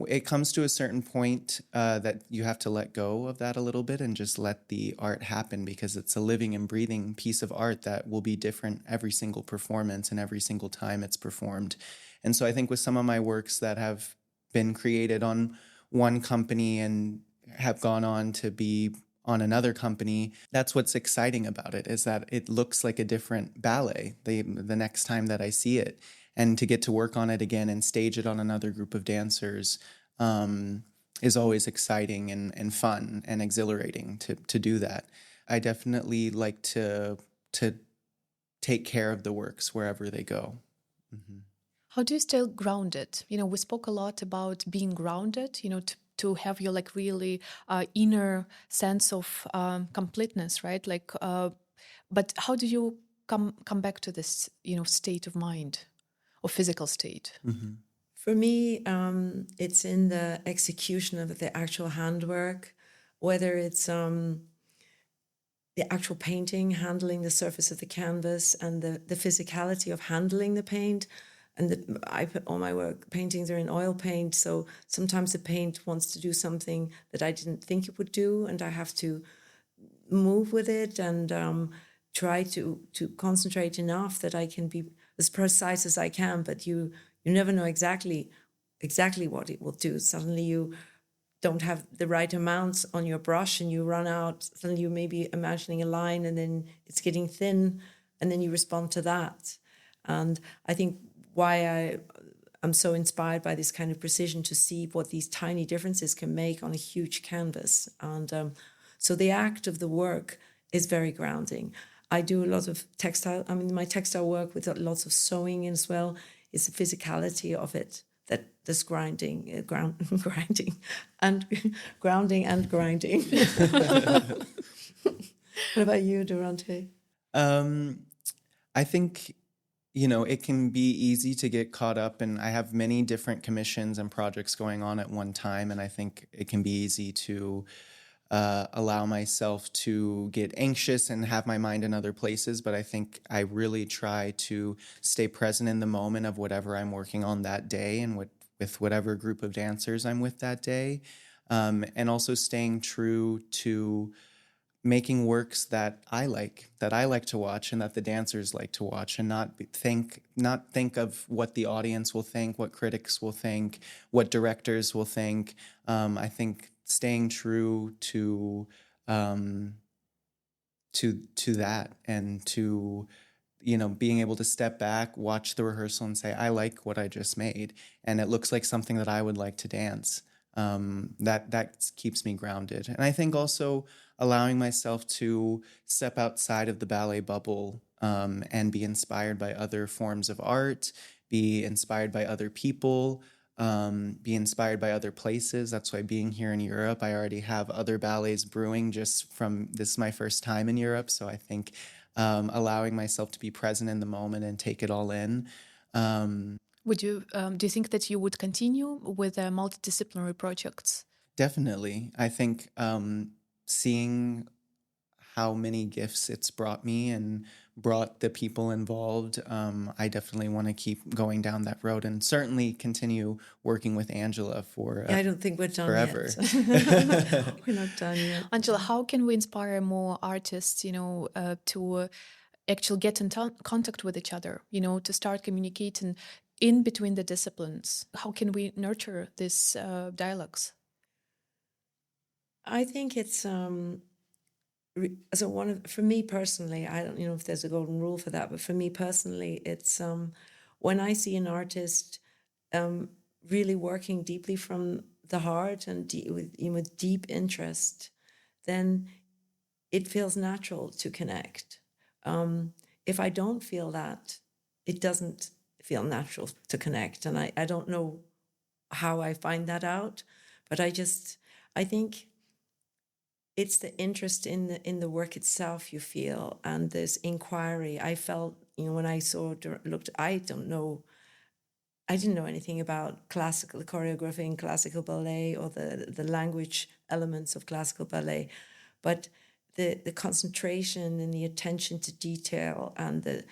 it comes to a certain point that you have to let go of that a little bit and just let the art happen, because it's a living and breathing piece of art that will be different every single performance and every single time it's performed. And so I think with some of my works that have been created on one company and have gone on to be on another company, that's what's exciting about it, is that it looks like a different ballet the next time that I see it. And to get to work on it again and stage it on another group of dancers is always exciting and fun and exhilarating to do that. I definitely like to take care of the works wherever they go. Mm-hmm. How do you stay grounded? We spoke a lot about being grounded, to have your really inner sense of completeness, right? But how do you come back to this, state of mind or physical state? Mm-hmm. For me, it's in the execution of the actual handwork, whether it's the actual painting, handling the surface of the canvas, and the physicality of handling the paint. And I put all my paintings are in oil paint, so sometimes the paint wants to do something that I didn't think it would do, and I have to move with it and try to concentrate enough that I can be as precise as I can. But you never know exactly what it will do. Suddenly you don't have the right amounts on your brush and you run out. Suddenly you may be imagining a line and then it's getting thin, and then you respond to that. And I think why I'm so inspired by this kind of precision, to see what these tiny differences can make on a huge canvas. And so the act of the work is very grounding. I do a lot of textile. My textile work with lots of sewing as well. It's the physicality of it that's grinding, grinding, and grounding and grinding. What about you, Durante? I think it can be easy to get caught up, and I have many different commissions and projects going on at one time, and I think it can be easy to allow myself to get anxious and have my mind in other places. But I think I really try to stay present in the moment of whatever I'm working on that day and with whatever group of dancers I'm with that day. and also staying true to making works that I like to watch, and that the dancers like to watch, and not think of what the audience will think, what critics will think, what directors will think. I think staying true um, to that, and to being able to step back, watch the rehearsal, and say, I like what I just made, and it looks like something that I would like to dance. That keeps me grounded. And I think also allowing myself to step outside of the ballet bubble, and be inspired by other forms of art, be inspired by other people, be inspired by other places. That's why being here in Europe, I already have other ballets brewing just from this is my first time in Europe. So I think allowing myself to be present in the moment and take it all in. Do you think that you would continue with multidisciplinary projects? Definitely. I think seeing how many gifts it's brought me and brought the people involved, I definitely want to keep going down that road, and certainly continue working with Angela for I don't think we're done forever. yet. We're not done yet. Angela, how can we inspire more artists, to actually get in contact with each other, to start communicating in between the disciplines? How can we nurture these dialogues? I think it's for me personally, I don't know if there's a golden rule for that, but for me personally, it's when I see an artist really working deeply from the heart and with deep interest, then it feels natural to connect. If I don't feel that, it doesn't feel natural to connect. And I don't know how I find that out, but I think it's the interest in the work itself you feel, and this inquiry. I felt, when I looked, I didn't know anything about classical choreography and classical ballet, or the language elements of classical ballet, but the concentration and the attention to detail and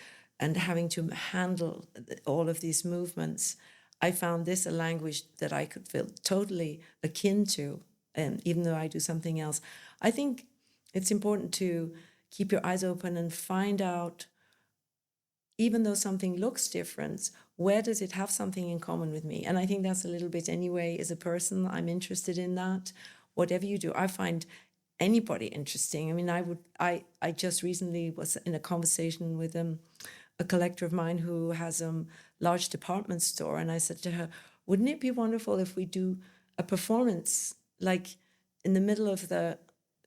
having to handle all of these movements, I found this a language that I could feel totally akin to, even though I do something else. I think it's important to keep your eyes open and find out, even though something looks different, where does it have something in common with me? And I think that's a little bit anyway, as a person, I'm interested in that. Whatever you do, I find anybody interesting. I mean, I just recently was in a conversation with a collector of mine who has a large department store, and I said to her, wouldn't it be wonderful if we do a performance like in the middle of the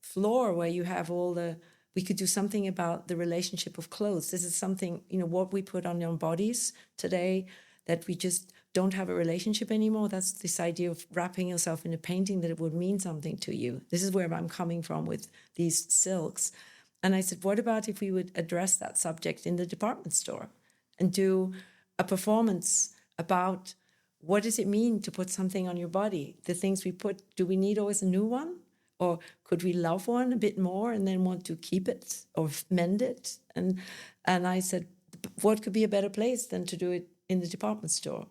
floor, where you have we could do something about the relationship of clothes. This is something, what we put on our bodies today, that we just don't have a relationship anymore. That's this idea of wrapping yourself in a painting, that it would mean something to you. This is where I'm coming from with these silks. And I said, what about if we would address that subject in the department store and do a performance about what does it mean to put something on your body? The things we put, do we need always a new one? Or could we love one a bit more and then want to keep it or mend it? And I said, what could be a better place than to do it in the department store?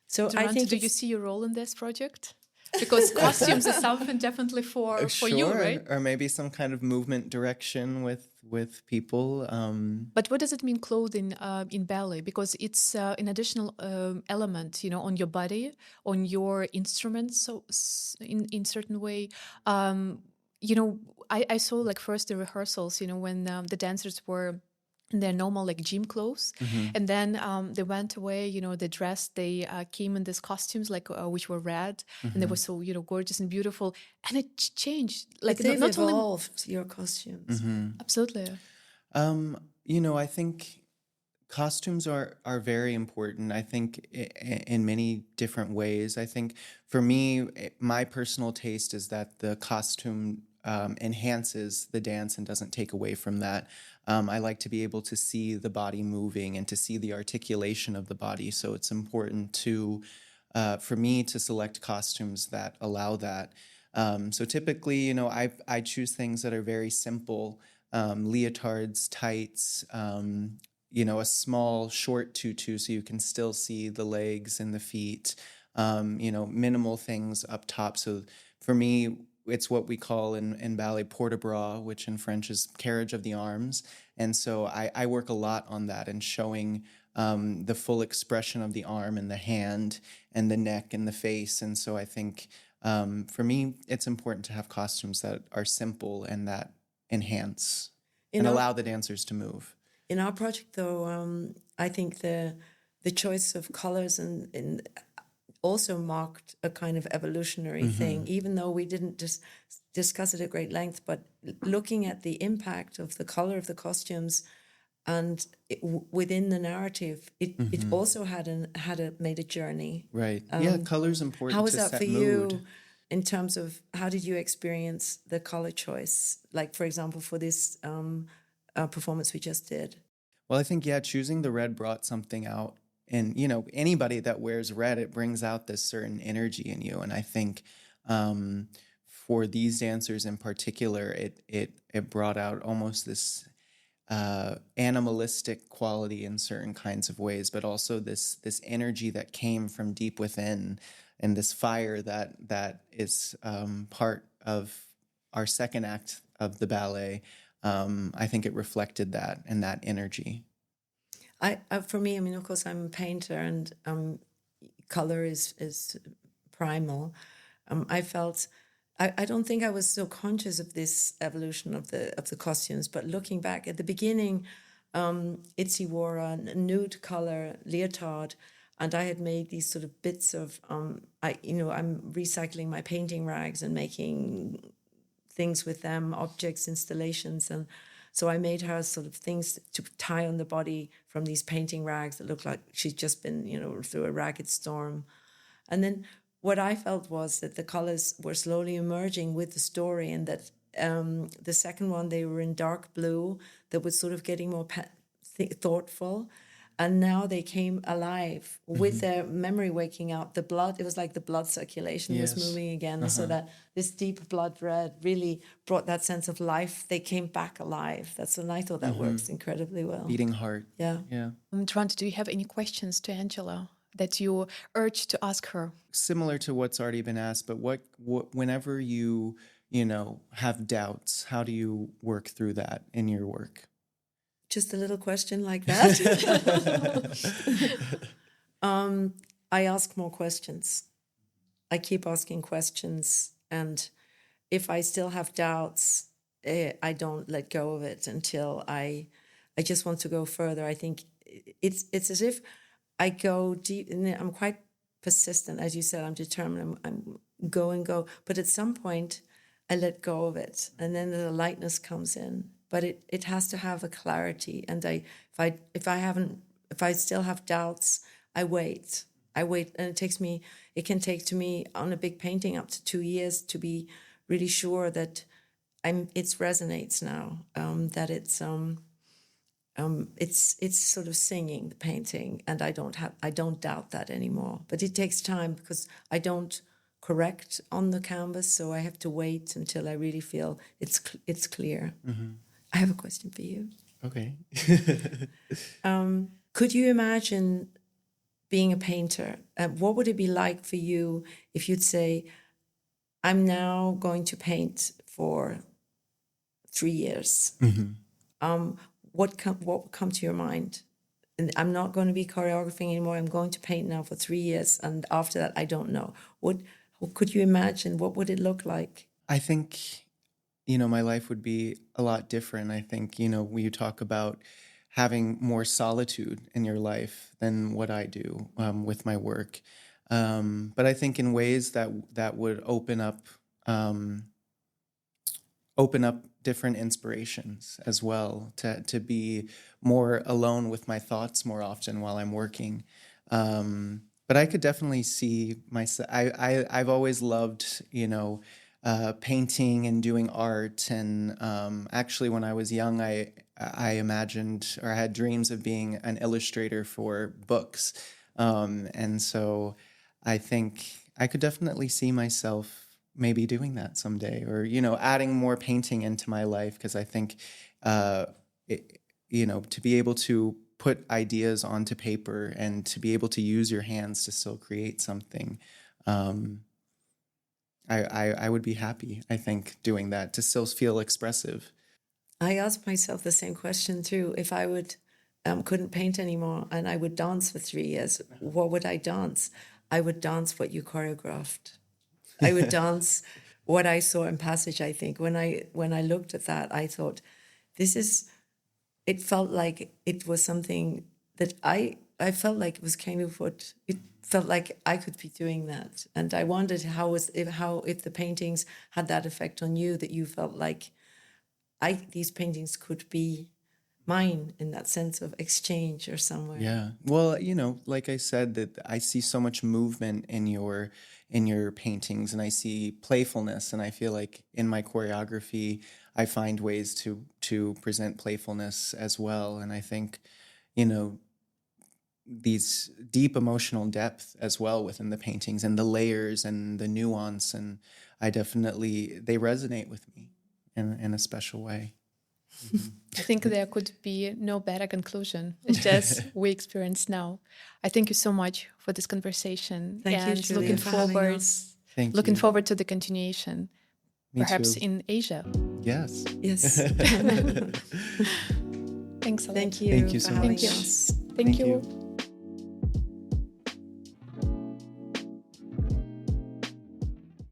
So Durante, I think do you see your role in this project? Because costumes is something definitely for you, right? Or maybe some kind of movement direction with people. But what does it mean, clothing in ballet? Because it's an additional element, on your body, on your instruments. So in certain way, I saw like first the rehearsals, when the dancers were in their normal like gym clothes, and then they went away. They dressed. They came in these costumes like which were red, and they were so gorgeous and beautiful. And it changed. Like they've not only evolved your costumes. absolutely. I think costumes are very important. I think in many different ways. I think for me, my personal taste is that the costume enhances the dance and doesn't take away from that. I like to be able to see the body moving and to see the articulation of the body. So it's important for me to select costumes that allow that. So typically, I choose things that are very simple. Leotards, tights, a small short tutu so you can still see the legs and the feet, minimal things up top so for me, it's what we call in ballet port-de-bras, which in French is carriage of the arms. And so I work a lot on that and showing the full expression of the arm and the hand and the neck and the face. And so I think for me, it's important to have costumes that are simple and that enhance and allow the dancers to move. In our project, though, I think the choice of colors and also marked a kind of evolutionary thing, even though we didn't just discuss it at great length, but looking at the impact of the color of the costumes and within the narrative, it also made a journey. Right. Yeah, color's important. How was to that set for mood. you in terms of how did you experience the color choice? Like, for example, for this performance we just did. Well, I think, choosing the red brought something out. And, anybody that wears red, it brings out this certain energy in you. And I think for these dancers in particular, it brought out almost this animalistic quality in certain kinds of ways, but also this energy that came from deep within, and this fire that is part of our second act of the ballet. I think it reflected that and that energy. For me, I mean, of course, I'm a painter, and color is primal. I don't think I was so conscious of this evolution of the costumes, but looking back at the beginning, Itzy wore a nude color leotard, and I had made these sort of bits of I'm recycling my painting rags and making things with them, objects, installations, and so I made her sort of things to tie on the body from these painting rags that looked like she'd just been, through a ragged storm. And then what I felt was that the colors were slowly emerging with the story, and that the second one, they were in dark blue, that was sort of getting more thoughtful. And now they came alive with their memory waking up. The blood, it was like the blood circulation was moving again. So that this deep blood red really brought that sense of life. They came back alive. And I thought that works incredibly well. Beating heart. Yeah. Durante, do you have any questions to Angela that you urge to ask her? Similar to what's already been asked, but what whenever you have doubts, how do you work through that in your work? Just a little question like that. I ask more questions. I keep asking questions. And if I still have doubts, I don't let go of it until I just want to go further. I think it's as if I go deep. And I'm quite persistent. As you said, I'm determined. I'm go. But at some point, I let go of it. And then the lightness comes in. But it has to have a clarity, and if I still have doubts, I wait, and it can take to me on a big painting up to 2 years to be really sure that it resonates now, that it's sort of singing the painting, and I don't doubt that anymore. But it takes time because I don't correct on the canvas, so I have to wait until I really feel it's clear. Mm-hmm. I have a question for you. Okay. Could you imagine being a painter? What would it be like for you if you'd say, I'm now going to paint for 3 years? Mm-hmm. What would come to your mind? And I'm not going to be choreographing anymore. I'm going to paint now for 3 years. And after that, I don't know. Could you imagine? What would it look like? I think my life would be a lot different. I think, when you talk about having more solitude in your life than what I do with my work. But I think in ways that would open up different inspirations as well, to be more alone with my thoughts more often while I'm working. But I could definitely see myself. I've always loved, painting and doing art, and actually when I was young, I imagined, or I had dreams of being an illustrator for books, and so I think I could definitely see myself maybe doing that someday, or adding more painting into my life, because I think to be able to put ideas onto paper and to be able to use your hands to still create something. I would be happy, I think, doing that, to still feel expressive. I asked myself the same question too. If I would couldn't paint anymore and I would dance for 3 years, what would I dance? I would dance what you choreographed. I would dance what I saw in Passage, I think. When I looked at that, I thought, it felt like it was something that I felt like it was kind of it felt like I could be doing that. And I wondered if the paintings had that effect on you, that you felt like these paintings could be mine, in that sense of exchange or somewhere. Yeah. Well, like I said, that I see so much movement in your paintings, and I see playfulness, and I feel like in my choreography I find ways to present playfulness as well. And I think, these deep emotional depth as well within the paintings, and the layers and the nuance, and they resonate with me in a special way. I think there could be no better conclusion. It's just we experience now. I thank you so much for this conversation. Thank you, Julia, looking for having forward, us. looking you. forward to the continuation, Me perhaps too. in Asia. Yes. Yes. Thanks a lot. Thank you. Thank you so for having much. us. Thank you.